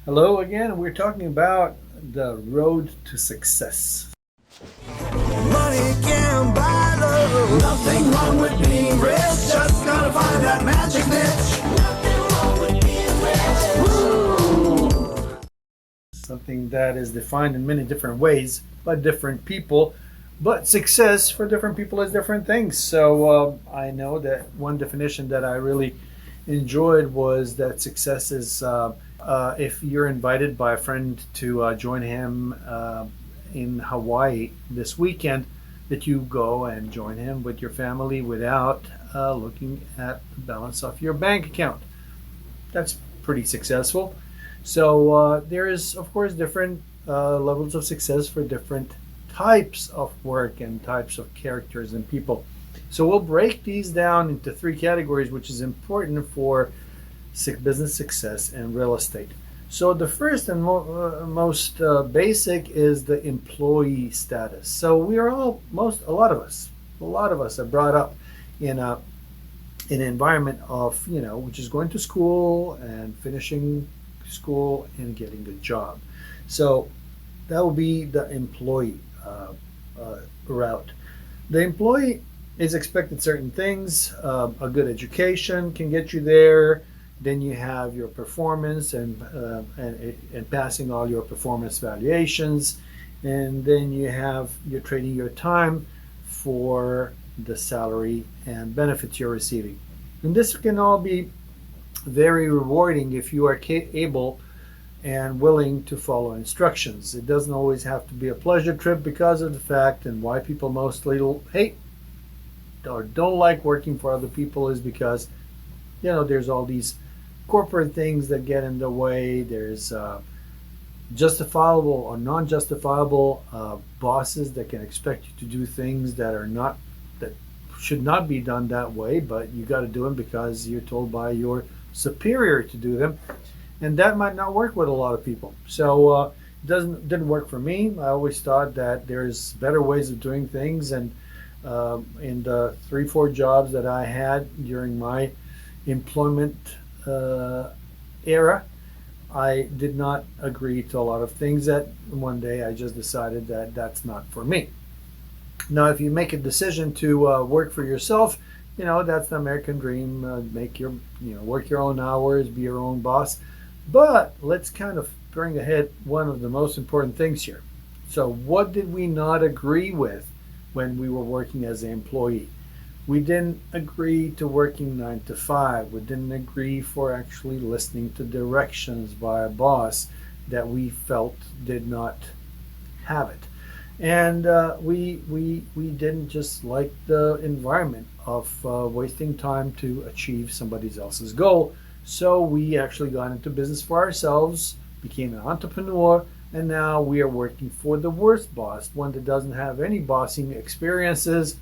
Hello again. We're talking about the road to success. Money can buy love. Nothing wrong with being rich. Just gotta find that magic niche. Nothing wrong with being rich. Woo! Something that is defined in many different ways by different people, but success for different people is different things. So I know that one definition that I really enjoyed was that success is if you're invited by a friend to join him in Hawaii this weekend, that you go and join him with your family without looking at the balance of your bank account. That's pretty successful. So there is, of course, different levels of success for different types of work and types of characters and people. So we'll break these down into three categories, which is important for business success and real estate. So the first and most basic is the employee status. So we are all a lot of us are brought up in an environment of which is going to school and finishing school and getting a job. So that will be the employee route. The employee is expected certain things. A good education can get you there. Then you have your performance and passing all your performance valuations, and then you're trading your time for the salary and benefits you're receiving. And this can all be very rewarding if you are able and willing to follow instructions. It doesn't always have to be a pleasure trip because of the fact, and why people mostly hate or don't like working for other people is because there's all these corporate things that get in the way. There's justifiable or non-justifiable bosses that can expect you to do things that should not be done that way, but you got to do them because you're told by your superior to do them, and that might not work with a lot of people. So it didn't work for me. I always thought that there's better ways of doing things, and in the 3-4 jobs that I had during my employment era, I did not agree to a lot of things that one day I just decided that that's not for me. Now, if you make a decision to work for yourself, that's the American dream. Work your own hours, be your own boss. But let's kind of bring ahead one of the most important things here. So what did we not agree with when we were working as an employee? We didn't agree to working 9 to 5. We didn't agree for actually listening to directions by a boss that we felt did not have it. And we didn't just like the environment of wasting time to achieve somebody else's goal. So we actually got into business for ourselves, became an entrepreneur, and now we are working for the worst boss, one that doesn't have any bossing experiences,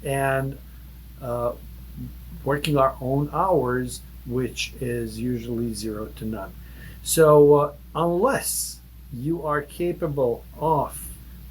and working our own hours, which is usually 0 to none. So unless you are capable of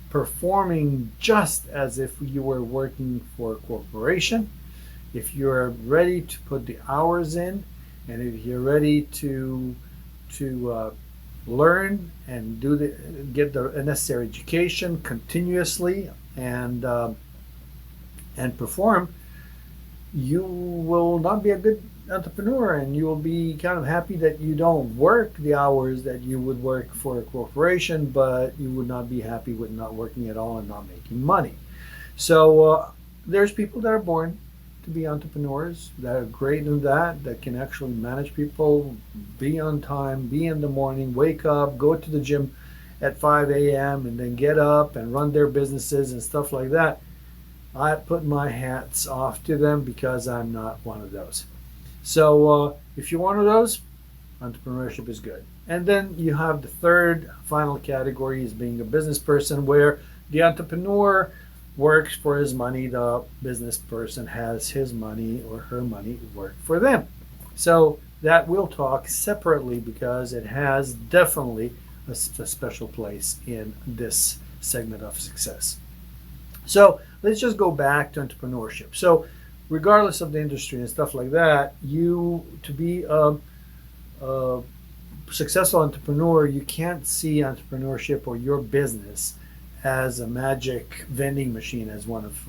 performing just as if you were working for a corporation, if you're ready to put the hours in, and if you're ready to learn and get the necessary education continuously and perform, you will not be a good entrepreneur, and you will be kind of happy that you don't work the hours that you would work for a corporation, but you would not be happy with not working at all and not making money. So there's people that are born to be entrepreneurs that are great in that can actually manage people, be on time, be in the morning, wake up, go to the gym at 5 a.m. and then get up and run their businesses and stuff like that. I put my hats off to them because I'm not one of those. So if you're one of those, entrepreneurship is good. And then you have the third final category is being a business person, where the entrepreneur works for his money, the business person has his money or her money work for them. So that we'll talk separately because it has definitely a special place in this segment of success. So let's just go back to entrepreneurship. So regardless of the industry and stuff like that, to be a successful entrepreneur, you can't see entrepreneurship or your business as a magic vending machine, as one of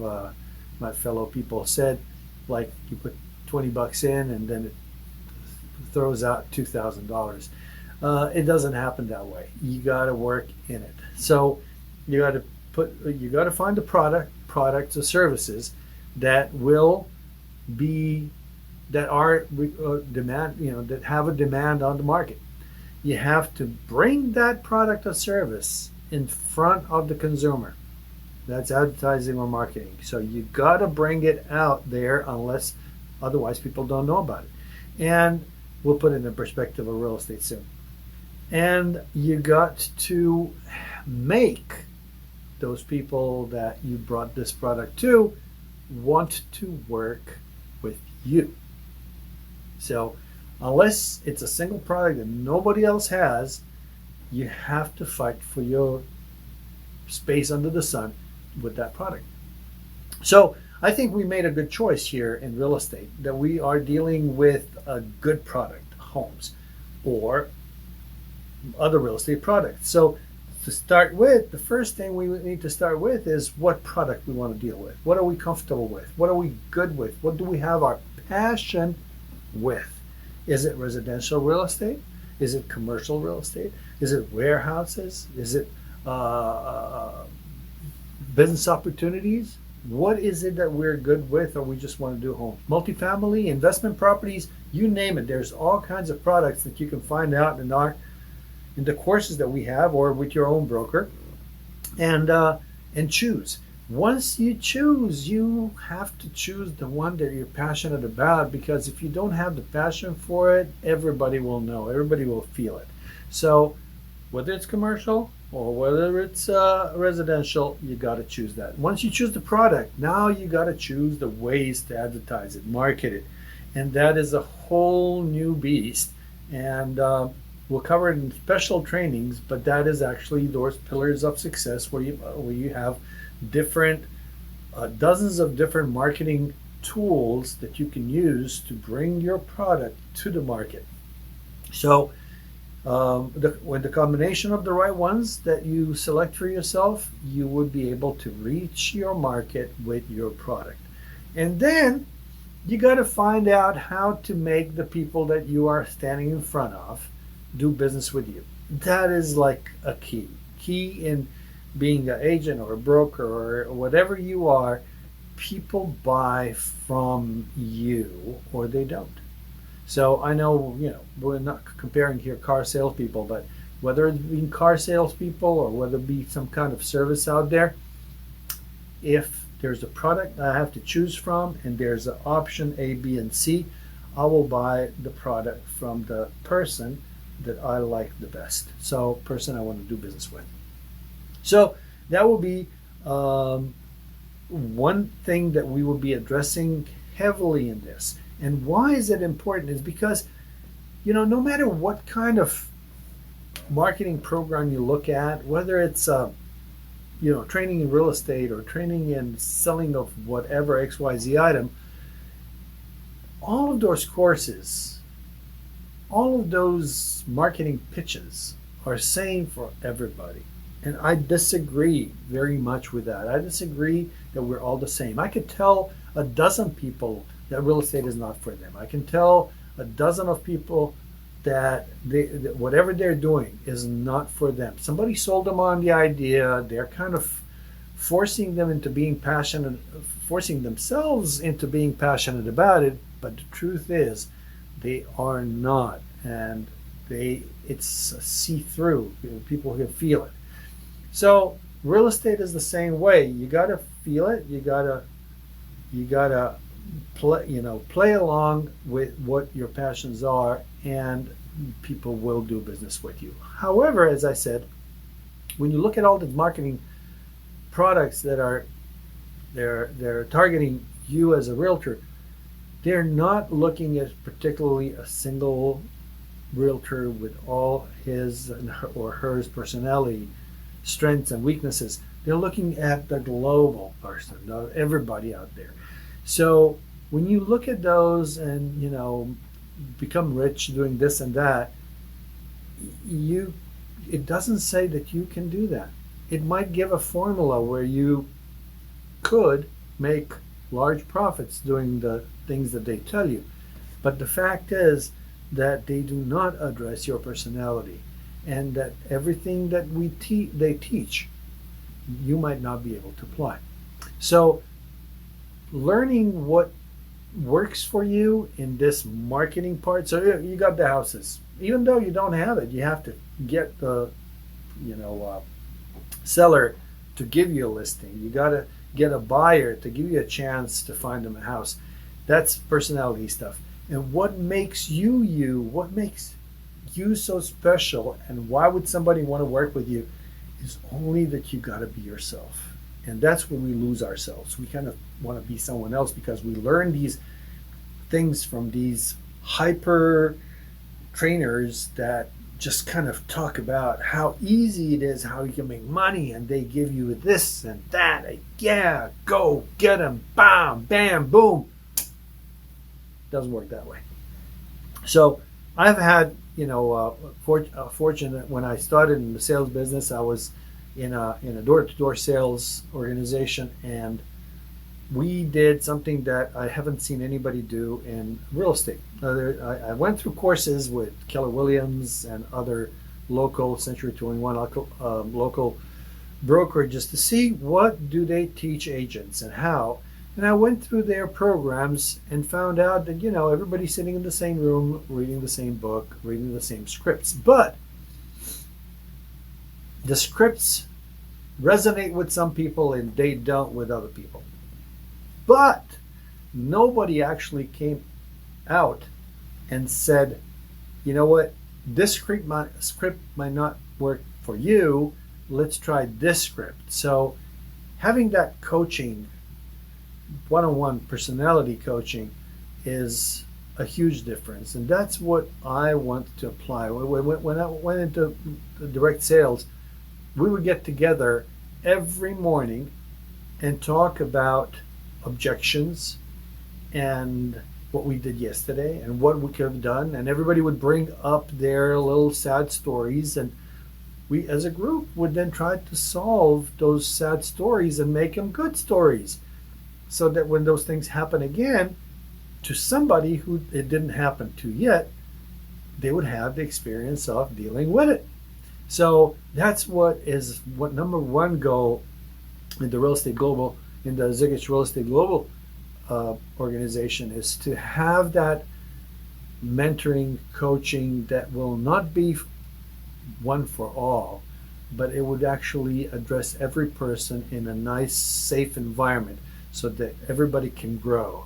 my fellow people said. Like you put $20 in and then it throws out $2,000. It doesn't happen that way. You got to work in it. So you got to find the products or services that will be that are demand, that have a demand on the market. You have to bring that product or service in front of the consumer. That's advertising or marketing. So you got to bring it out there, unless otherwise people don't know about it. And we'll put it in the perspective of real estate soon. And you got to make those people that you brought this product to want to work with you. So unless it's a single product that nobody else has, you have to fight for your space under the sun with that product. So I think we made a good choice here in real estate, that we are dealing with a good product, homes, or other real estate products. So to start with, the first thing we need to start with is what product we want to deal with. What are we comfortable with? What are we good with? What do we have our passion with? Is it residential real estate? Is it commercial real estate? Is it warehouses? Is it business opportunities? What is it that we're good with, or we just want to do homes? Multifamily, investment properties, you name it. There's all kinds of products that you can find out in the courses that we have, or with your own broker, and choose. Once you choose, you have to choose the one that you're passionate about, because if you don't have the passion for it, everybody will know, everybody will feel it. So whether it's commercial or whether it's residential, you got to choose that. Once you choose the product, now you got to choose the ways to advertise it, market it, and that is a whole new beast. And we'll cover it in special trainings, but that is actually those pillars of success, where you have different dozens of different marketing tools that you can use to bring your product to the market. So with the combination of the right ones that you select for yourself, you would be able to reach your market with your product. And then you got to find out how to make the people that you are standing in front of do business with you. That is like a key in being an agent or a broker or whatever you are. People buy from you or they don't. So I know, we're not comparing here car salespeople, but whether it be car salespeople or whether it be some kind of service out there, if there's a product I have to choose from and there's an option A, B, and C, I will buy the product from the person that I like the best. So person I want to do business with. So that will be one thing that we will be addressing heavily in this. And why is it important is because, no matter what kind of marketing program you look at, whether it's, training in real estate or training in selling of whatever XYZ item, all of those courses, all of those marketing pitches are same for everybody. And I disagree very much with that. I disagree that we're all the same. I could tell a dozen people that real estate is not for them. I can tell a dozen of people that whatever they're doing is not for them. Somebody sold them on the idea. They're kind of forcing them into being passionate, forcing themselves into being passionate about it. But the truth is, they are not, and it's see-through. People can feel it. So real estate is the same way. You gotta feel it. You gotta play along with what your passions are, and people will do business with you. However, as I said, when you look at all the marketing products that are they're targeting you as a realtor, they're not looking at particularly a single realtor with all his or her personality, strengths and weaknesses. They're looking at the global person, everybody out there. So when you look at those and become rich doing this and that, you it doesn't say that you can do that. It might give a formula where you could make large profits doing the things that they tell you. But the fact is that they do not address your personality, and that everything that they teach, you might not be able to apply. So, learning what works for you in this marketing part. So you got the houses. Even though you don't have it, you have to get the seller to give you a listing. You got to get a buyer to give you a chance to find them a house. That's personality stuff. And what makes you you? What makes you so special? And why would somebody want to work with you? Is only that you got to be yourself. And that's where we lose ourselves. We kind of want to be someone else because we learn these things from these hyper trainers that just kind of talk about how easy it is, how you can make money, and they give you this and that. Yeah, go get them. Bam, bam, boom. Doesn't work that way. So I've had, fortunate when I started in the sales business, I was in a door-to-door sales organization, and we did something that I haven't seen anybody do in real estate. I went through courses with Keller Williams and other local Century 21 local brokerages to see what do they teach agents and how. And I went through their programs and found out that, everybody's sitting in the same room, reading the same book, reading the same scripts. But the scripts resonate with some people and they don't with other people. But nobody actually came out and said, you know what, this script might not work for you. Let's try this script. So having that coaching, one-on-one personality coaching, is a huge difference. And that's what I want to apply. When I went into direct sales, we would get together every morning and talk about objections and what we did yesterday and what we could have done. And everybody would bring up their little sad stories. And we as a group would then try to solve those sad stories and make them good stories, so that when those things happen again to somebody who it didn't happen to yet, they would have the experience of dealing with it. So that's what number one goal in the Zigic Real Estate Global organization is, to have that mentoring, coaching that will not be one for all, but it would actually address every person in a nice, safe environment, so that everybody can grow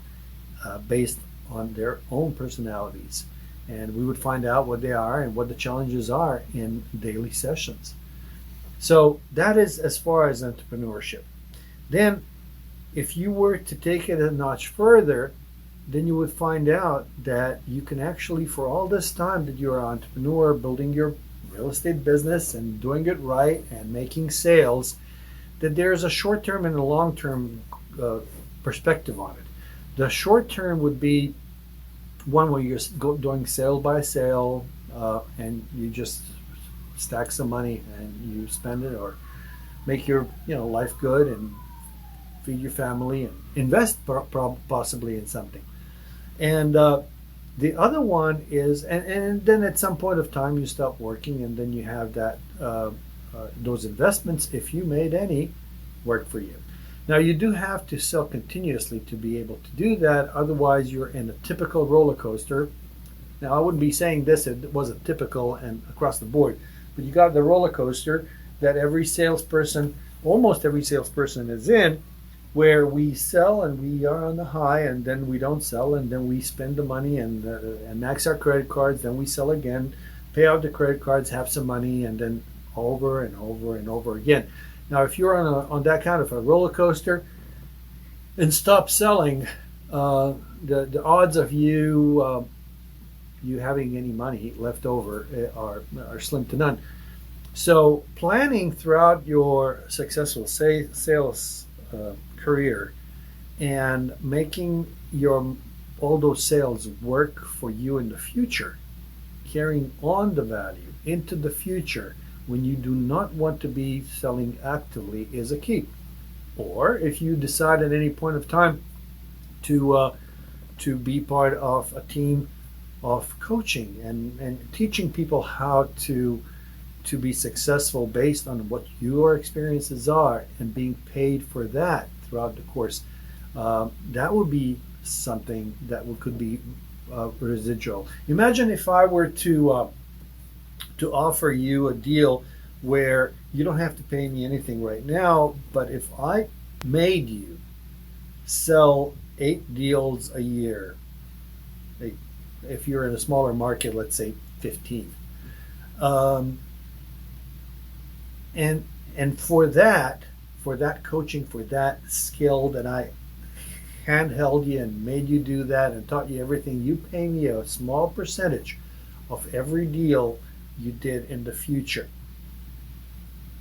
based on their own personalities. And we would find out what they are and what the challenges are in daily sessions. So that is as far as entrepreneurship. Then, if you were to take it a notch further, then you would find out that you can actually, for all this time that you're an entrepreneur, building your real estate business and doing it right and making sales, that there's a short-term and a long-term perspective on it. The short term would be one where you're doing sale by sale, and you just stack some money and you spend it, or make your life good and feed your family and invest possibly in something. And the other one is, and then at some point of time you stop working, and then you have that those investments, if you made any, work for you. Now, you do have to sell continuously to be able to do that. Otherwise, you're in a typical roller coaster. Now, I wouldn't be saying this if it wasn't typical and across the board, but you got the roller coaster that almost every salesperson is in, where we sell and we are on the high, and then we don't sell, and then we spend the money and max our credit cards, then we sell again, pay out the credit cards, have some money, and then over and over and over again. Now, if you're on that kind of a roller coaster and stop selling, the odds of you having any money left over are slim to none. So, planning throughout your successful sales career and making all those sales work for you in the future, carrying on the value, into the future when you do not want to be selling actively is a key. Or if you decide at any point of time to be part of a team of coaching and teaching people how to be successful based on what your experiences are and being paid for that throughout the course, that would be something that could be residual. Imagine if I were to offer you a deal where you don't have to pay me anything right now, but if I made you sell 8 deals a year, if you're in a smaller market, let's say 15, and for that coaching, for that skill that I handheld you and made you do that and taught you everything, you pay me a small percentage of every deal you did in the future.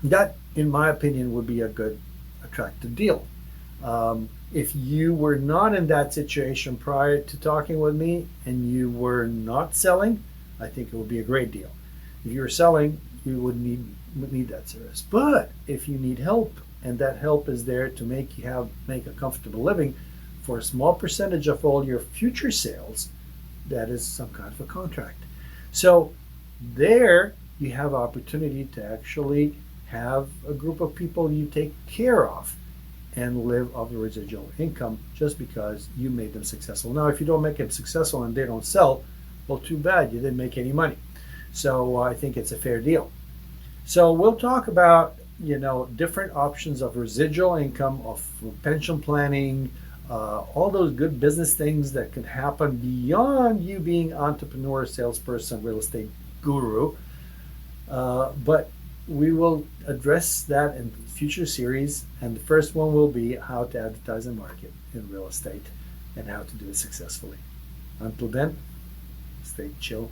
That, in my opinion, would be a good, attractive deal. If you were not in that situation prior to talking with me and you were not selling, I think it would be a great deal. If you were selling, you would need that service. But if you need help, and that help is there to make a comfortable living for a small percentage of all your future sales, that is some kind of a contract. So there you have opportunity to actually have a group of people you take care of and live off the residual income just because you made them successful. Now, if you don't make them successful and they don't sell, well, too bad, you didn't make any money. So I think it's a fair deal. So we'll talk about, different options of residual income, of pension planning, all those good business things that can happen beyond you being entrepreneur, salesperson, real estate guru. But we will address that in future series, and the first one will be how to advertise and market in real estate and how to do it successfully. Until then, stay chill.